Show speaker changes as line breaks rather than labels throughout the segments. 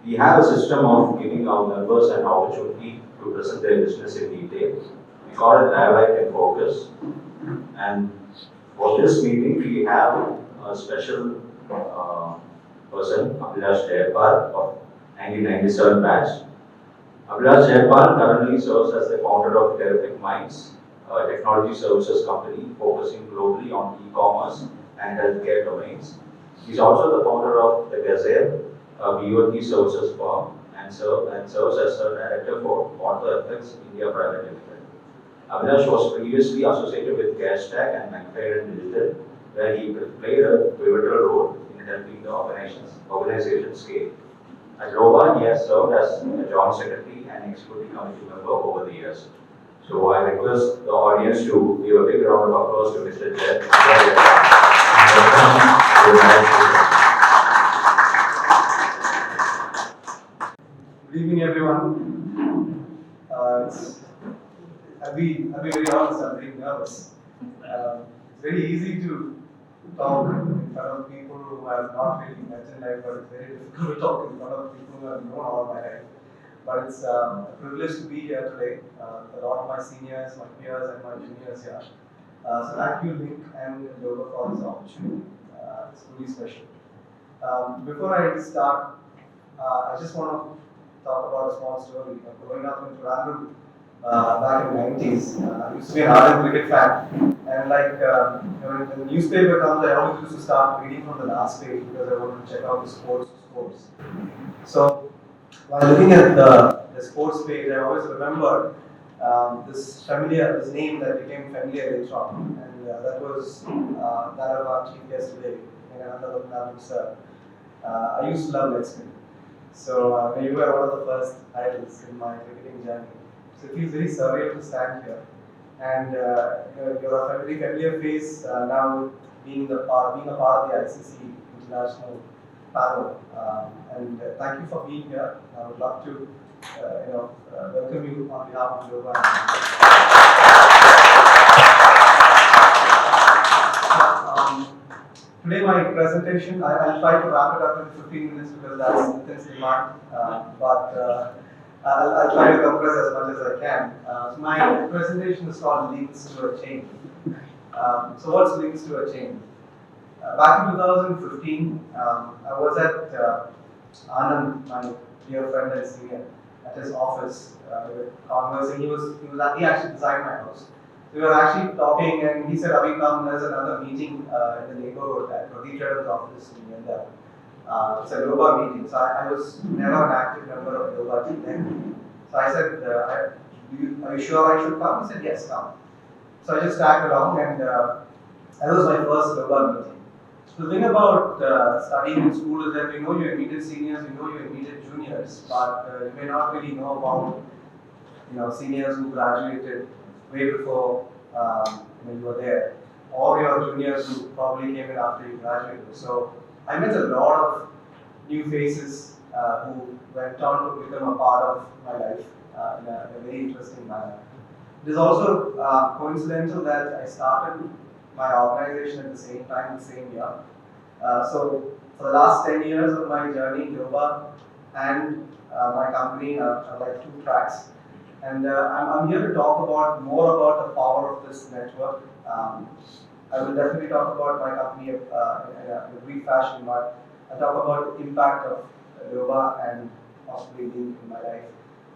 We have a system of giving our members an opportunity to present their business in detail. We call it Dialect and Focus. And for this meeting, we have a special person, Abhilash Jayapal of 1997 batch. Abhilash Jayapal currently serves as the founder of Terrific Minds, a technology services company focusing globally on e-commerce and healthcare domains. He's also the founder of the Gazelle, a BOT services firm, and serves as a director for Author Effects India Private Limited. Abhilash was previously associated with Gashtag and McFadden Digital, where he played a pivotal role in helping the organization scale. At Roba, he has served as a joint secretary and executive committee member over the years. So I request the audience to give a big round of applause to Mr. Jay.
Good evening, everyone. I'll be very honest, I'm very nervous. It's very easy to talk in front of people who have not really met in life, but it's very difficult to talk in front of people who have known all my life. But it's a privilege to be here today. A lot of my seniors, my peers, and my juniors here. So thank you, Link and Yoga, for this opportunity. It's really special. Before I start, I just want to talk about a small story. Growing up in Toronto back in the 90s, I used to be an ardent cricket fan. And when the newspaper comes, I always used to start reading from the last page because I wanted to check out the scores. So while looking at the sports page, I always remembered this name that became familiar later on, and that was that of our chief guest today, Ananda sir. I used to love leg spin. So you were one of the first idols in my cricketing journey. So it feels very surreal to stand here. And you're a very familiar face now, being a part of the ICC International panel. And thank you for being here. I would love to welcome you on behalf of Yoga. Today my presentation, I'll try to wrap it up in 15 minutes because that's intense demand, but I'll try to compress as much as I can. So my presentation is called Links to a Chain. So what's Links to a Chain? Back in 2015, I was at Anand, my dear friend and senior, at his office. We were conversing. He actually designed my house. We were actually talking, and he said, "Abhi, come, there's another meeting in the neighborhood at Pradeep Red's office in India. It's a Yoga meeting." So I was never an active member of Yoga till then. So I said, "Are you sure I should come?" He said, "Yes, come." So I just tagged along, and that was my first Yoga meeting. So the thing about studying in school is that you know your immediate seniors, you know your immediate juniors, but you may not really know about seniors who graduated way before you were there, or your juniors who probably came in after you graduated. So I met a lot of new faces who went on to become a part of my life in a very interesting manner. It is also coincidental that I started my organization at the same time, the same year. So for the last 10 years of my journey, Yoga and my company are like two tracks. And I'm here to talk more about the power of this network. I will definitely talk about my company in a brief fashion, but I'll talk about the impact of Yoga and possibly Link in my life.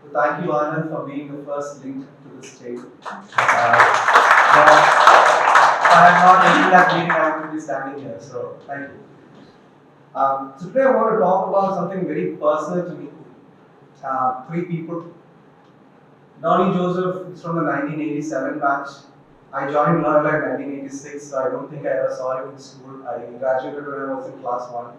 So thank you, Anand, for being the first link to this chain. If I had not taken that meeting, I would be standing here. So thank you. So today I want to talk about something very personal to me. Three people. Donnie Joseph is from the 1987 batch. I joined Loyola in 1986, so I don't think I ever saw him in school. I graduated when I was in class 1.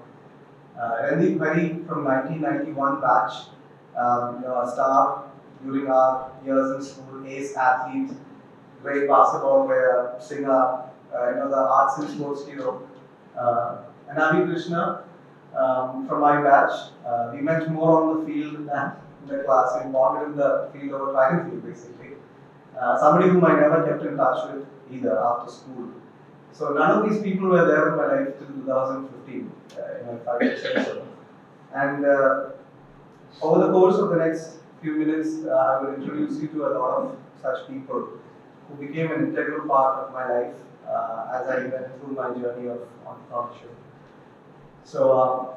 Randeep Hari from 1991 batch, a star during our years in school, ace athlete, great basketball player, singer, the arts and sports hero. And Abhi Krishna from my batch. We met more on the field than in the class. We bonded in the field over track and field basically. Somebody whom I never kept in touch with either after school. So none of these people were there in my life till 2015, if I could say so. And Over the course of the next few minutes, I will introduce you to a lot of such people who became an integral part of my life as I went through my journey of entrepreneurship. So,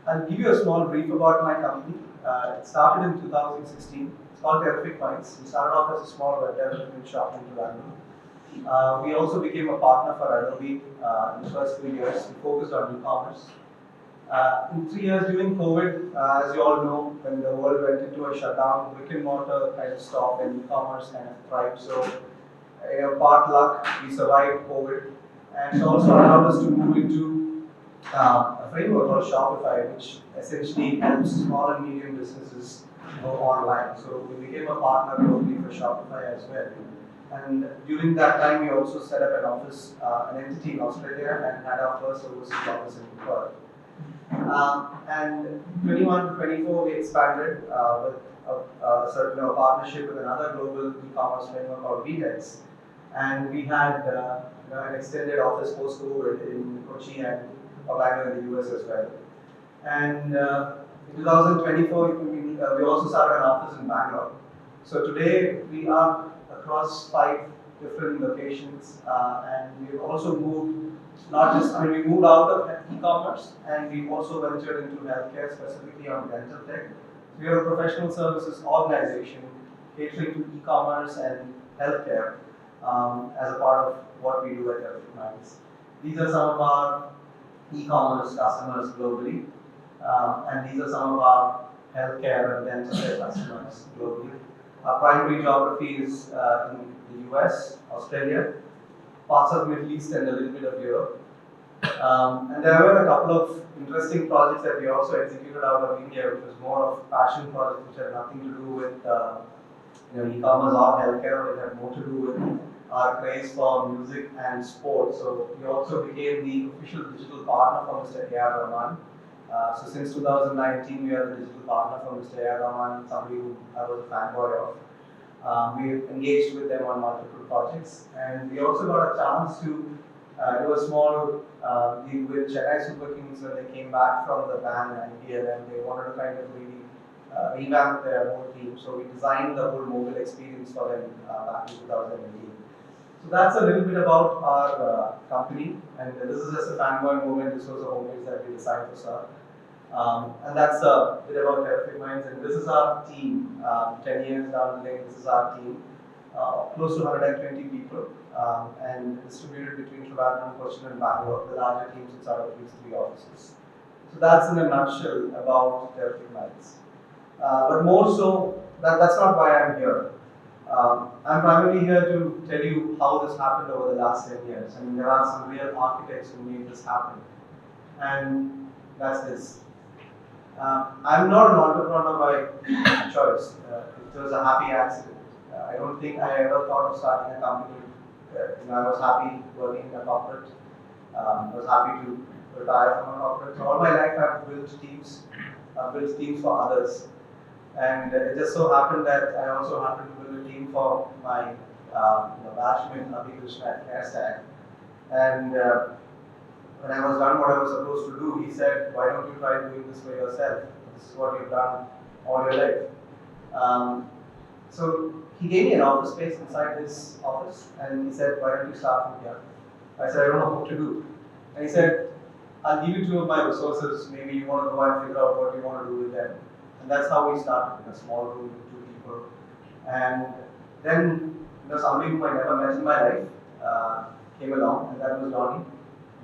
I'll give you a small brief about my company. It started in 2016. It's called Terrific Minds. We started off as a small web development shop in Toronto. We also became a partner for Adobe in the first 3 years. We focused on e-commerce. In 3 years during COVID, as you all know, when the world went into a shutdown, brick and mortar kind of stopped and e-commerce kind of thrived. So, part luck, we survived COVID, and it also allowed us to move into a framework called Shopify, which essentially helps small and medium businesses go online. So we became a partner globally for Shopify as well. And during that time, we also set up an office, an entity in Australia, and had our first overseas office in Perth. And 21 to 24, we expanded with a partnership with another global e-commerce framework called VTEX. And we had an extended office post-COVID in Kochi and Orlando in the US as well. And in 2024, we also started an office in Bangalore. So today, we are across 5 different locations, and we've also moved we moved out of e-commerce, and we've also ventured into healthcare, specifically on dental tech. We are a professional services organization catering to e-commerce and healthcare as a part of what we do at Terrific Minds. These are some of our e-commerce customers globally, and these are some of our healthcare and dental care customers globally. Our primary geography is in the US, Australia, parts of Middle East, and a little bit of Europe. And there were a couple of interesting projects that we also executed out of India, which was more of passion projects, which had nothing to do with e-commerce or healthcare, but it had more to do with our craze for music and sports. So we also became the official digital partner for Mr. A.R. Rahman. So since 2019, we are the digital partner for Mr. A.R. Rahman, somebody who I was a fanboy of. We've engaged with them on multiple projects, and we also got a chance to do a small deal with Chennai Super Kings when they came back from the ban in IPL, and they wanted to kind of really revamp their whole team. So we designed the whole mobile experience for them back in 2018. So that's a little bit about our company, and this is just a fanboy moment. This was a homepage that we designed for Sir. And that's a bit about Terrific Minds, and this is our team. 10 years down the lane, this is our team. Close to 120 people, and distributed between Trivandrum, Cochin, and Bangalore. The larger team sits out of these 3 offices. So that's in a nutshell about Terrific Minds. But more so, that's not why I'm here. I'm primarily here to tell you how this happened over the last 10 years. I mean, there are some real architects who made this happen, and that's this. I'm not an entrepreneur by choice. It was a happy accident. I don't think I ever thought of starting a company. I was happy working in a corporate. I was happy to retire from a corporate. So all my life I've built teams for others. And it just so happened that I also happened to build a team for my batchmate Abhilash at CareStack. And when I was done what I was supposed to do, he said, "Why don't you try doing this for yourself? This is what you've done all your life." So he gave me an office space inside his office, and he said, "Why don't you start from here?" I said, "I don't know what to do." And he said, "I'll give you 2 of my resources. Maybe you want to go and figure out what you want to do with them." And that's how we started, in a small room with 2 people. And then somebody whom I never met in my life came along, and that was Donnie.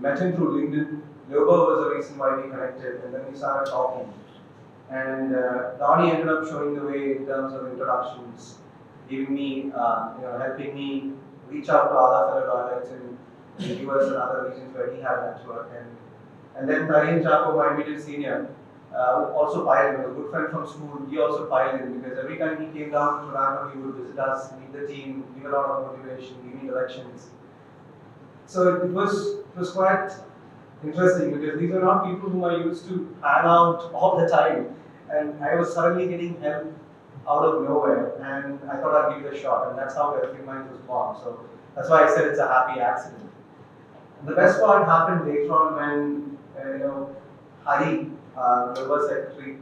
Met him through LinkedIn. Lobo was the reason why we connected, and then we started talking. And Donnie ended up showing the way in terms of introductions, giving me, helping me reach out to other fellow pilots in the US and other regions where he had a network. And then Tareen Chapo, my immediate senior, also piled in. A good friend from school, he also piled in, because every time he came down to Toronto, he would visit us, meet the team, give a lot of motivation, give me directions. So it was quite interesting, because these are not people whom I used to hang out all the time, and I was suddenly getting help out of nowhere, and I thought I'd give it a shot, and that's how Terrific Minds was born. So that's why I said it's a happy accident. And the best part happened later on when Hari, Labour Secretary,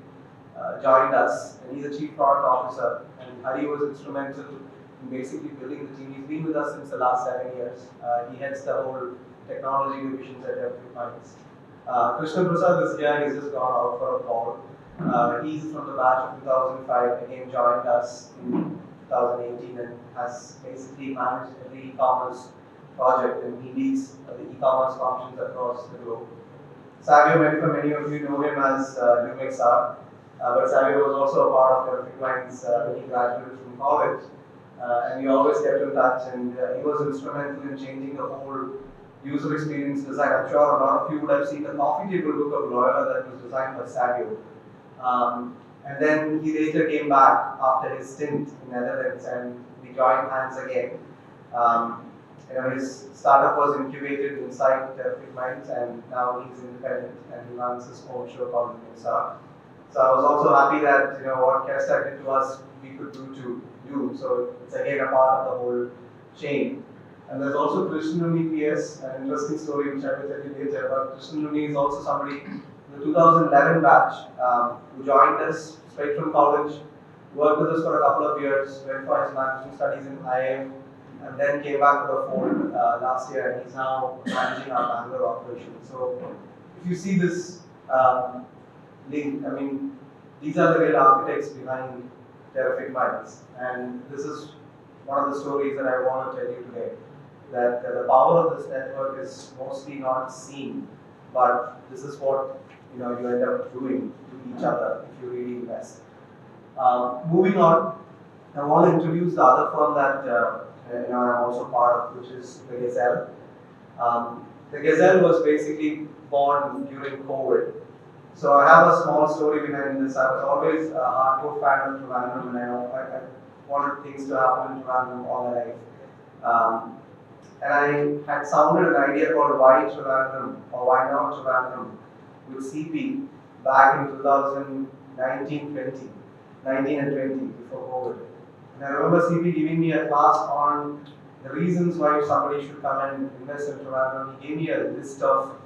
joined us, and he's a chief product officer. And Hari was instrumental in basically building the team. He's been with us since the last 7 years. He heads the whole technology divisions at Jayapal Finance. Krishna Prasad is here. He's just gone out for a call. He's from the batch of 2005. Again, joined us in 2018 and has basically managed every e-commerce project, and he leads the e-commerce functions across the globe. Savio, many of you know him as Lumixar, but Savio was also a part of Terrific Minds when he graduated from college, and we always kept in touch, and he was instrumental in changing the whole user experience design. I'm sure a lot of you would have seen the coffee table book of Loyola that was designed by Savio. And then he later came back after his stint in Netherlands, and we joined hands again. His startup was incubated inside Terrific Minds, and now he's independent and he runs his own show called Lumixar. So I was also happy that what Kestar did to us, we could do to you. So it's again a part of the whole chain. And there's also Krishna Luni PS, an interesting story which I will tell you later. But Krishna Luni is also somebody in the 2011 batch who joined us straight from college, worked with us for a couple of years, went for his management studies in IIM, and then came back to the fold last year, and he's now managing our Bangalore operation. So if you see this link, I mean, these are the real architects behind Terrific Minds, and this is one of the stories that I want to tell you today. That the power of this network is mostly not seen, but this is what you end up doing to each other if you really invest. Moving on, I want to introduce the other firm that I'm also part of, which is the Gazelle. The Gazelle was basically born during COVID. So I have a small story behind this. I was always a hardcore fan of Trivandrum, and I wanted things to happen in Trivandrum all my life. And I had sounded an idea called Why Trivandrum or Why Not Trivandrum with CP back in 2019 and 20 before COVID. And I remember CP giving me a class on the reasons why somebody should come and invest in Trivandrum. He gave me a list of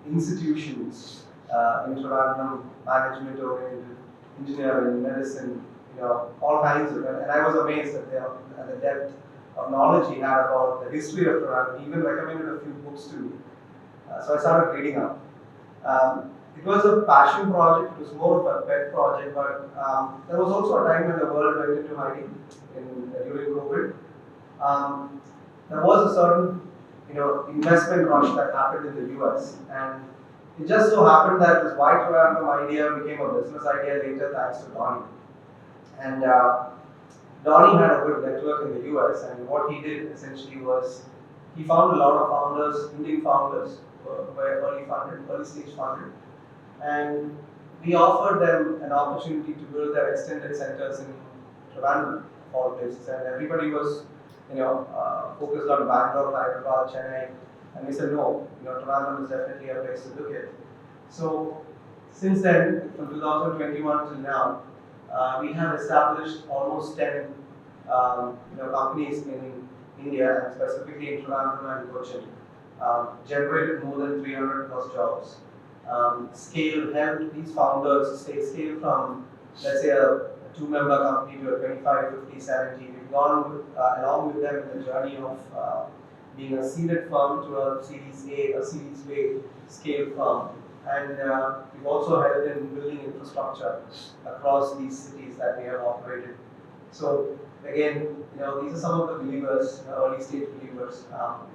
institutions in Trivandrum, management oriented, engineering, medicine, all kinds of it. And I was amazed at the depth of knowledge he had about the history of Trivandrum. He even recommended a few books too. So I started reading up. It was a passion project, it was more of a pet project, but there was also a time when the world went into hiding during COVID. There was a certain investment rush that happened in the US, and it just so happened that this White Trivandrum idea became a business idea later thanks to Donnie. And Donnie had a good network in the US, and what he did essentially was he found a lot of founders, Indian founders, who were early stage funded, and we offered them an opportunity to build their extended centers in Trivandrum, all places, and everybody was focused on Bangalore, Hyderabad, Chennai, and we said no, Trivandrum is definitely a place to look at. So since then, from 2021 till now, we have established almost 10 companies in India, and specifically in Trivandrum and Cochin, generated more than 300 plus jobs. Helped these founders scale from, let's say, a 2-member company to a 25, 50, 70. We've gone along with them in the journey of being a seeded firm to a Series A scale firm. And we've also helped in building infrastructure across these cities that we have operated. So again, these are some of the believers, early stage believers.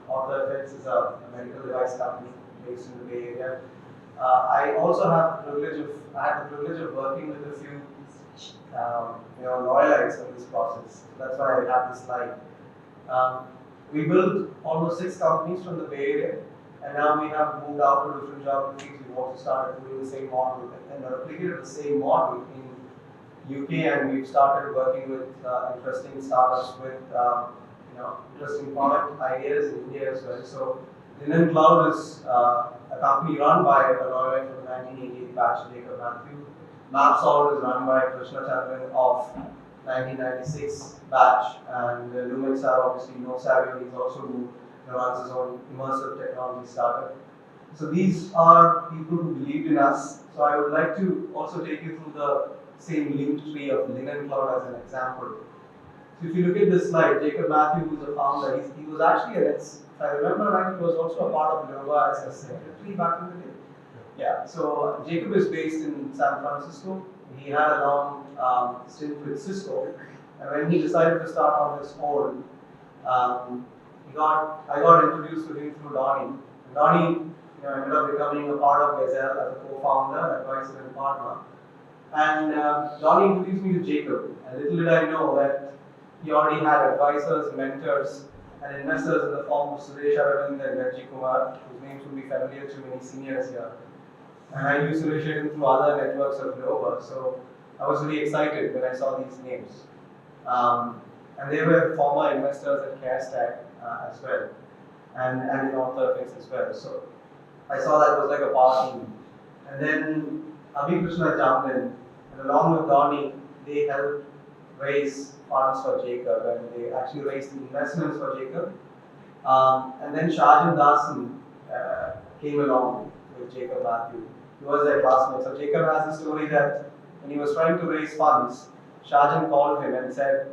OrthoFX is a medical device company based in the Bay Area. I had the privilege of working with a few loyalites in this process. That's why I have this slide. We built almost 6 companies from the Bay Area, and now we have moved out to different geographies. We've also started doing the same model and replicated the same model in UK, and we've started working with interesting startups with interesting product ideas in India as well. So Linen Cloud is a company run by a lawyer from the 1988 batch, Jacob Matthew. MapSolve is run by Krishna Chandran of 1996 batch, and Lumixar obviously knows Savio. He's also runs his own immersive technology startup. So these are people who believed in us So I would like to also take you through the same linked tree of Linen Cloud as an example. So if you look at this slide, Jacob Matthew, who's a founder, he was actually if I remember right, he was also a part of Nova as a secretary back in the day. Yeah, so Jacob is based in San Francisco. He had a long stint with Cisco, and when he decided to start on his own, I got introduced to him through Donnie. And Donnie, ended up becoming a part of Gazelle as a co-founder, advisor, and partner. And Donnie introduced me to Jacob. And little did I know that he already had advisors, mentors, and investors in the form of Suresh Aravind and Raji Kumar, whose names will be familiar to many seniors here. And I knew Suresh Aravind through other networks of Nova, so I was really excited when I saw these names. And they were former investors at CareStack as well, and in AuthorFix as well. So I saw that it was like a power team. And then Abhi Krishna jumped in, and along with Donnie, they helped raise funds for Jacob, and they actually raised investments for Jacob. And then Shajan Dasan came along with Jacob Matthew. He was their classmate. So Jacob has a story that when he was trying to raise funds, Shajan called him and said,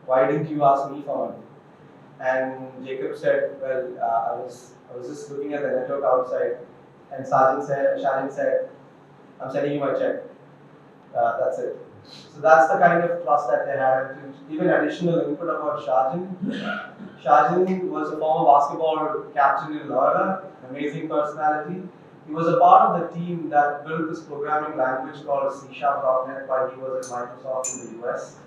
"Why didn't you ask me for money?" And Jacob said, "Well, I was just looking at the network outside." And Shajan said, "I'm sending you my check. That's it." So that's the kind of trust that they had. Even additional input about Shajan. Shajan was a former basketball captain in Loyola, amazing personality. He was a part of the team that built this programming language called C#.NET while he was at Microsoft in the US.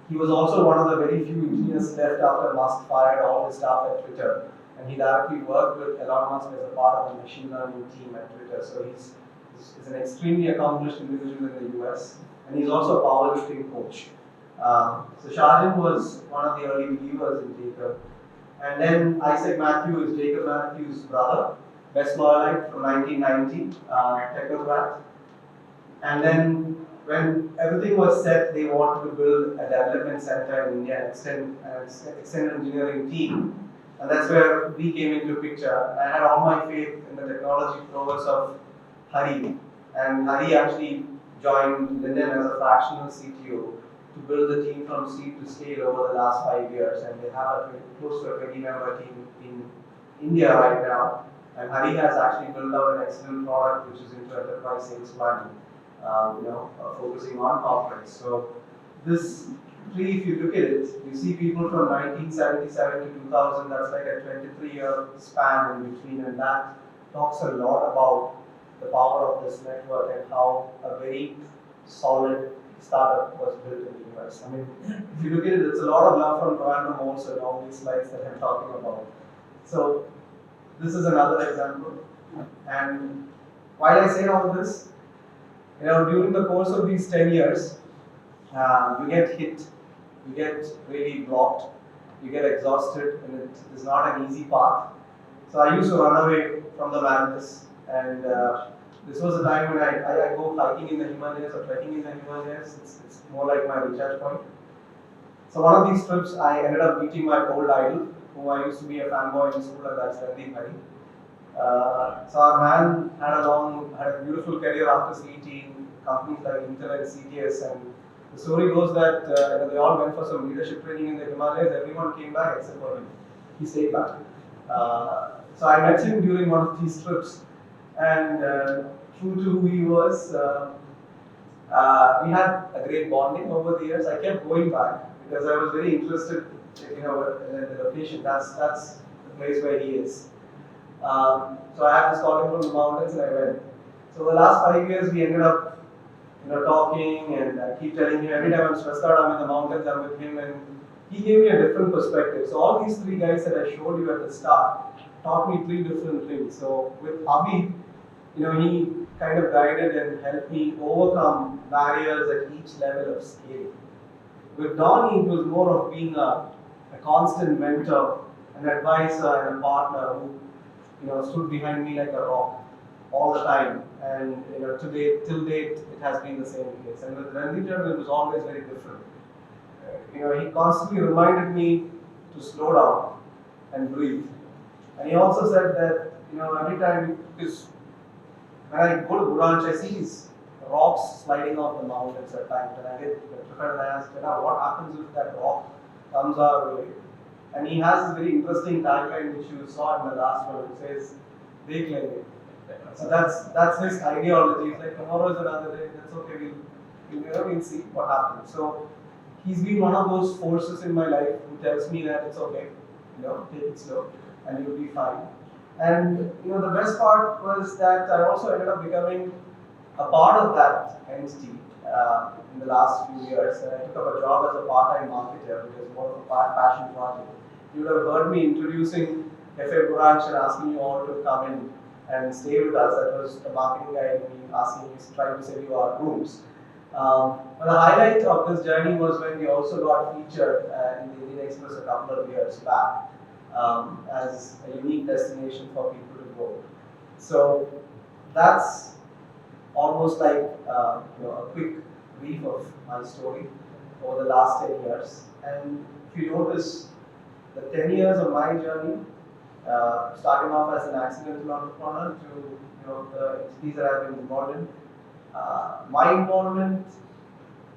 He was also one of the very few engineers left after Musk fired all his staff at Twitter. And he directly worked with Elon Musk as a part of the machine learning team at Twitter. So he's an extremely accomplished individual in the US. And he's also a powerlifting coach. So Shajan was one of the early believers in Jacob. And then Isaac Matthew is Jacob Matthew's brother, West Loyalite from 1990, technocrat. And then when everything was set, they wanted to build a development center in India, extend engineering team. And that's where we came into picture. I had all my faith in the technology prowess of Hari. And Hari actually joined Linden as a fractional CTO to build the team from seed to scale over the last 5 years. And they have close to a 20-member team in India right now. And Hari has actually built out an excellent product which is into enterprise sales planning, focusing on corporates. So this tree, if you look at it, you see people from 1977 to 2000, that's like a 23-year span in between, and that talks a lot about the power of this network and how a very solid startup was built in the US. I mean, if you look at it, it's a lot of love from Toronto Malls and all these slides that I'm talking about. So this is another example. And while I say all this, during the course of these 10 years, you get hit, you get really blocked, you get exhausted, and it is not an easy path. So I used to run away from the madness, and this was a time when I go hiking in the Himalayas or trekking in the Himalayas. It's more like my recharge point. So one of these trips, I ended up meeting my old idol, who I used to be a fanboy in school, and that's Randeep Hari. So our man had a beautiful career after CET in companies like Intel and CTS, and the story goes that they all went for some leadership training in the Himalayas. Everyone came back except for him. He stayed back. So I met him during one of these trips, and true to who he was, we had a great bonding over the years. I kept going back because I was very interested, in the location. That's the place where he is. So I had this calling from the mountains, and I went. So the last 5 years, we ended up, talking, and I keep telling him every time I'm stressed out, I'm in the mountains, I'm with him, and he gave me a different perspective. So all these three guys that I showed you at the start taught me three different things. So with Abhi, he kind of guided and helped me overcome barriers at each level of scale. With Donnie, it was more of being a constant mentor, an advisor, and a partner who, stood behind me like a rock all the time. And till date, it has been the same case. And with Randeep, it was always very different. He constantly reminded me to slow down and breathe. And he also said that, every time, because when I go to Buranch, I see these rocks sliding off the mountains at times, and I get prepared and I ask, what happens if that rock comes our way? And he has this very interesting tagline which you saw in the last one. It says, "They claim it." So that's his ideology. It's like tomorrow is another day. That's okay. We'll see what happens. So he's been one of those forces in my life who tells me that it's okay. Take it slow, and you'll be fine. And the best part was that I also ended up becoming a part of that entity in the last few years. And I took up a job as a part-time marketer, which is more of a passion project. You would have heard me introducing FA Buranch and asking you all to come in and stay with us. That was the marketing guy asking me, trying to sell you our rooms. But the highlight of this journey was when we also got featured in the Indian Express a couple of years back as a unique destination for people to go. So that's almost like a quick brief of my story over the last 10 years. And if you notice, the 10 years of my journey, starting off as an accidental entrepreneur to the entities that I've been involved in, my involvement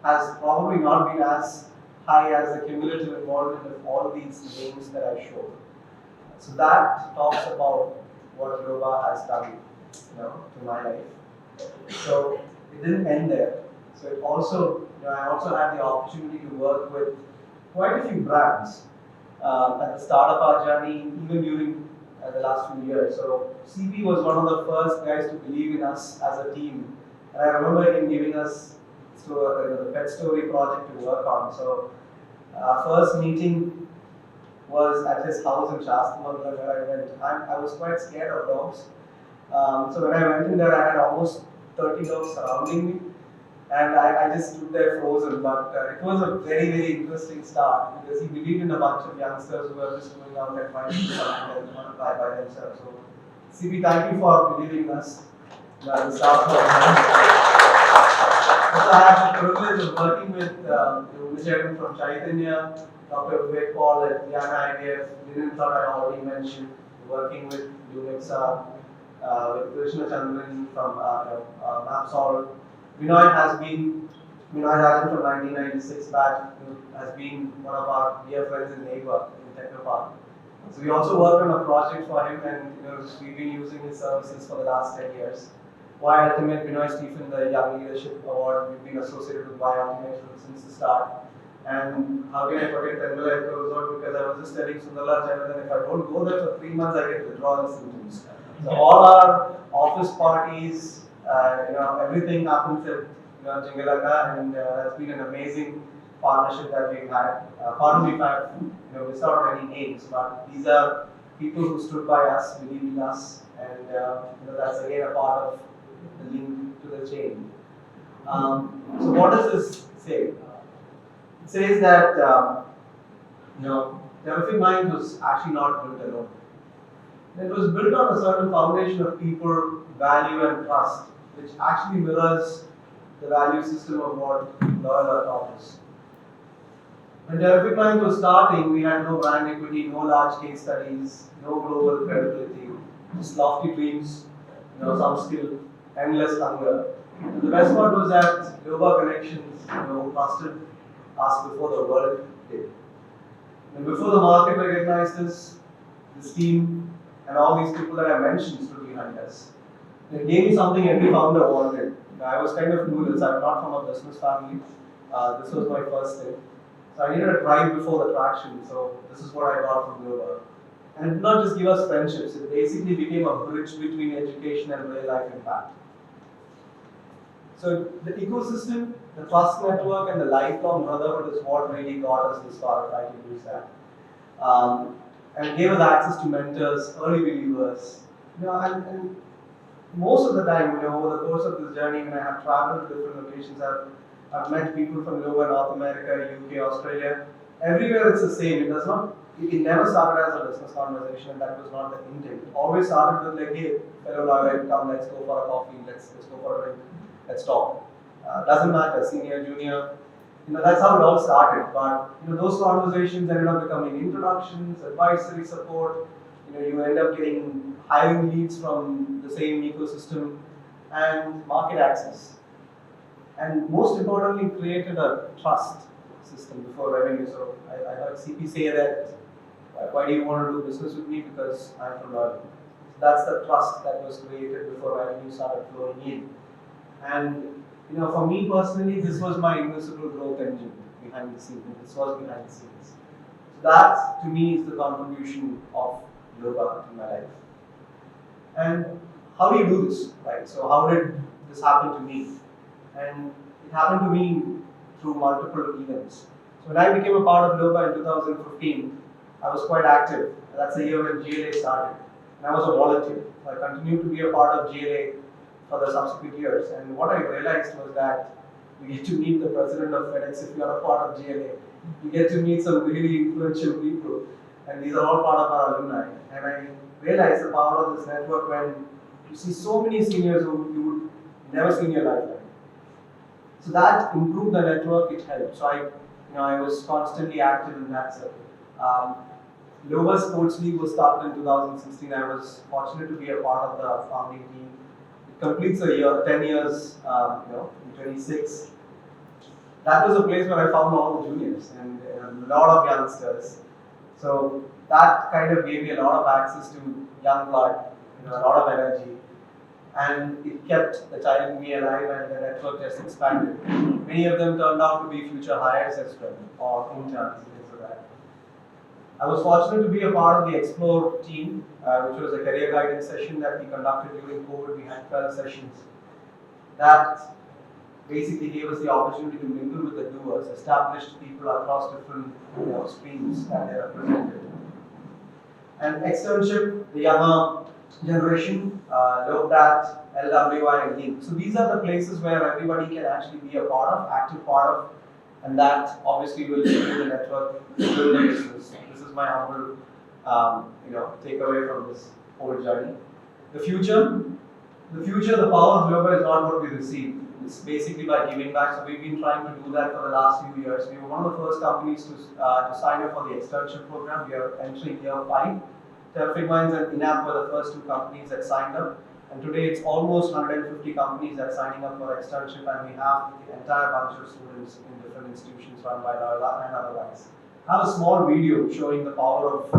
has probably not been as high as the cumulative involvement of all these names that I showed. So that talks about what yoga has done, to my life. So it didn't end there. So it also, I also had the opportunity to work with quite a few brands at the start of our journey, even during the last few years. So CP was one of the first guys to believe in us as a team. And I remember him giving us the pet story project to work on. So our first meeting was at his house in Shastamangalam where I went. I was quite scared of dogs. So when I went in there, I had almost 30 dogs surrounding me. And I just stood there frozen. But it was a very, very interesting start because he believed in a bunch of youngsters who were just going out and finding something and want to try by themselves. So CP, thank you for believing in us. The start of so I have the privilege of working with Vijay from Chaitanya, Dr. Vivek Paul at Yana IDF, Linen thought I already mentioned, working with Unixa, with Krishna Chandran from Mapsol. Binoy Rajan from 1996 batch, has been one of our dear friends in neighbor in Technopark. So we also worked on a project for him, and we've been using his services for the last 10 years. Why Ultimate Binoy Stephen, the Young Leadership Award, we've been associated with Why Ultimate since the start. And how can I forget Tenmala Resort, because I was just telling Sundarlal China that if I don't go there for 3 months, I get withdrawal symptoms. So all our office parties, everything happens at Jingalaka, and it's been an amazing partnership that we've had. Pardon me if I've missed out on any names, but these are people who stood by us, believed in us, and that's again a part of the link to the chain. So what does this say? It says that Terrific Minds was actually not built alone. It was built on a certain foundation of people, value, and trust, which actually mirrors the value system of what Loyola taught us. When Terrific Minds was starting, we had no brand equity, no large case studies, no global credibility, just lofty dreams, some skill, endless hunger. And the best part was that Yoga Connections, trusted us before the world did. And before the market recognized us, this team and all these people that I mentioned stood behind us. It gave me something every founder wanted. I was kind of clueless. I'm not from a business family. This was my first thing. So I needed a drive before the traction. So this is what I got from Yoga. And it did not just give us friendships. It basically became a bridge between education and real life impact. So the ecosystem, the trust network, and the lifelong brotherhood is what really got us this far, if I can use that. And gave us access to mentors, early believers. And most of the time, over the course of this journey, when I have traveled to different locations, I've met people from Lower North America, UK, Australia. Everywhere it's the same. It never started as a business conversation, and that was not the intent. It always started with like, hey, fellow lawyer, come, let's go for a coffee, let's go for a drink, let's talk. Doesn't matter, senior, junior. That's how it all started. But those conversations ended up becoming introductions, advisory support. You end up getting hiring leads from the same ecosystem, and market access. And most importantly, created a trust system before revenue. So I heard CP say that, why do you want to do business with me? Because I'm from Royal. So that's the trust that was created before revenue started flowing in. And for me personally, this was my invisible growth engine behind the scenes. This was behind the scenes. So that to me is the contribution of yoga in my life. And how do you do this, right? So how did this happen to me? And it happened to me through multiple events. So when I became a part of Loba in 2015, I was quite active. That's the year when GLA started. And I was a volunteer. So I continued to be a part of GLA for the subsequent years. And what I realized was that you get to meet the president of FedEx if you are a part of GLA. You get to meet some really influential people. And these are all part of our alumni. And I realized the power of this network when you see so many seniors who you would never see in your lifetime. So that improved the network, it helped. So I was constantly active in that circle. Lower Sports League was started in 2016. I was fortunate to be a part of the founding team. It completes a year, 10 years, in 26. That was a place where I found all the juniors and a lot of youngsters. So that kind of gave me a lot of access to young blood, a lot of energy. And it kept the child in me alive and the network just expanded. Many of them turned out to be future hires as well, or interns, things like that. I was fortunate to be a part of the Explore team, which was a career guidance session that we conducted during COVID. We had 12 sessions. That basically gave us the opportunity to mingle with the doers, established people across different streams that they represented. And externship, the younger generation looked at LWI and Link. So these are the places where everybody can actually be a part of, active part of, and that obviously will build the network, build the business. This is my humble, takeaway from this whole journey. The future, the power of yoga is not what we receive. It's basically by giving back. So we've been trying to do that for the last few years. We were one of the first companies to sign up for the externship program. We are entering year 5. Terrific Minds and INAP were the first 2 companies that signed up. And today it's almost 150 companies that are signing up for externship, and we have the entire bunch of students in different institutions run by Loyola and otherwise. I have a small video showing the power of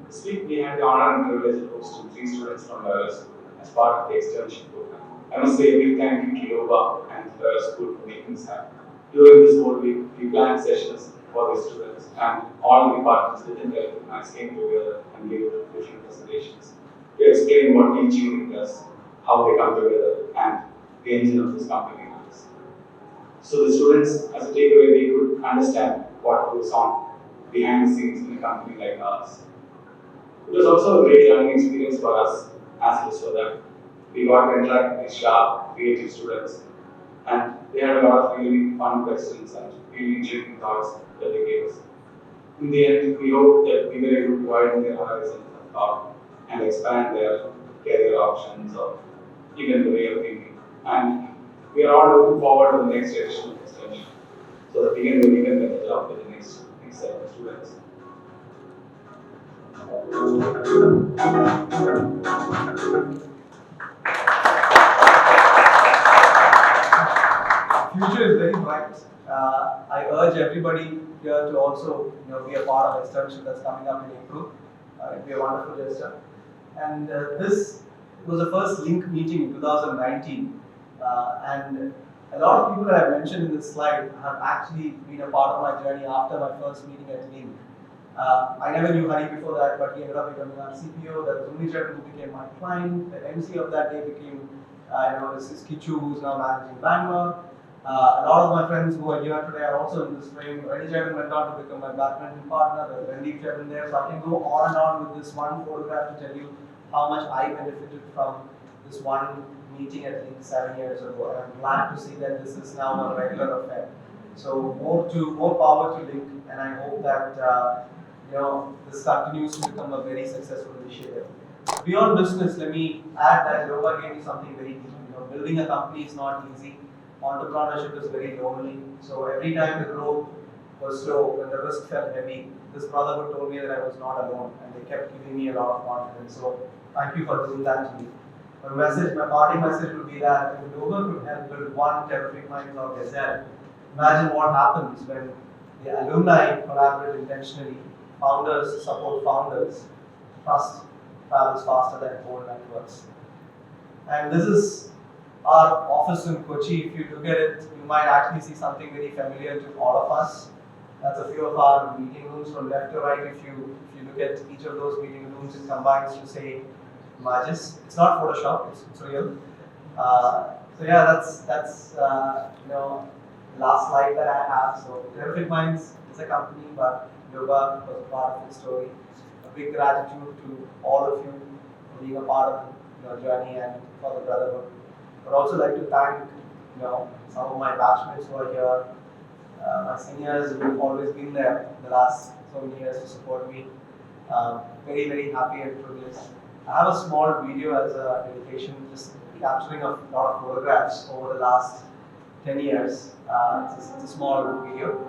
This week we had the honor and privilege of hosting 3 students from Loyola School as part of the externship program. I must say a big thank you to Loba and Loyola School for making this happen. During this whole week, we planned sessions for the students, and all the departments within the recognize came together and gave different presentations to explain what teaching does, how they come together, and the engine of this company is. So the students, as a takeaway, they could understand what goes on behind the scenes in a company like ours. It was also a great learning experience for us, as it was for them. We got to interact with sharp, creative students, and they had a lot of really fun questions and really intriguing thoughts that they gave us. In the end, we hope that we were able to widen their horizons of thought and expand their career options or even the way of thinking. And we are all looking forward to the next edition of extension so that we can do even better job with the next set of students.
Future is very bright. I urge everybody here to also be a part of externship that's coming up in April. It'll be a wonderful gesture. And this was the first Link meeting in 2019. And a lot of people that I mentioned in this slide have actually been a part of my journey after my first meeting at Link. I never knew Hari before that, but he ended up becoming our CPO. That was Unichar who became my client. The MC of that day became, this is Kichu, who's now managing Bangalore. A lot of my friends who are here today are also in this frame. Reddy Jagan went on to become my badminton partner. There's Randeep Jagan there. So I can go on and on with this one photograph to tell you how much I benefited from this one meeting at Link 7 years ago. And I'm glad to see that this is now a regular affair. So more power to Link, and I hope that this continues to become a very successful initiative. Beyond business, let me add that Loba gave me something very deep. Building a company is not easy. Entrepreneurship is very lonely. So every time the growth was low, when the risk felt heavy, this brotherhood told me that I was not alone, and they kept giving me a lot of confidence. So thank you for doing that to me. My parting message would be that if Dover could help build one Terrific Minds or Gazelle, imagine what happens when the alumni collaborate intentionally, founders support founders, trust travels faster than whole networks. And this is our office in Kochi. If you look at it, you might actually see something very familiar to all of us. That's a few of our meeting rooms from left to right. If you look at each of those meeting rooms, it combines to say Magis. It's not Photoshop, it's real. So yeah, that's last slide that I have. So Terrific Minds is a company, but yoga was a part of the story. A big gratitude to all of you for being a part of the journey and for the brotherhood. I'd also like to thank some of my batchmates who are here, my seniors who've always been there the last so many years to support me. Very, very happy and privileged. I have a small video as a dedication, just capturing a lot of photographs over the last 10 years. It's a small video.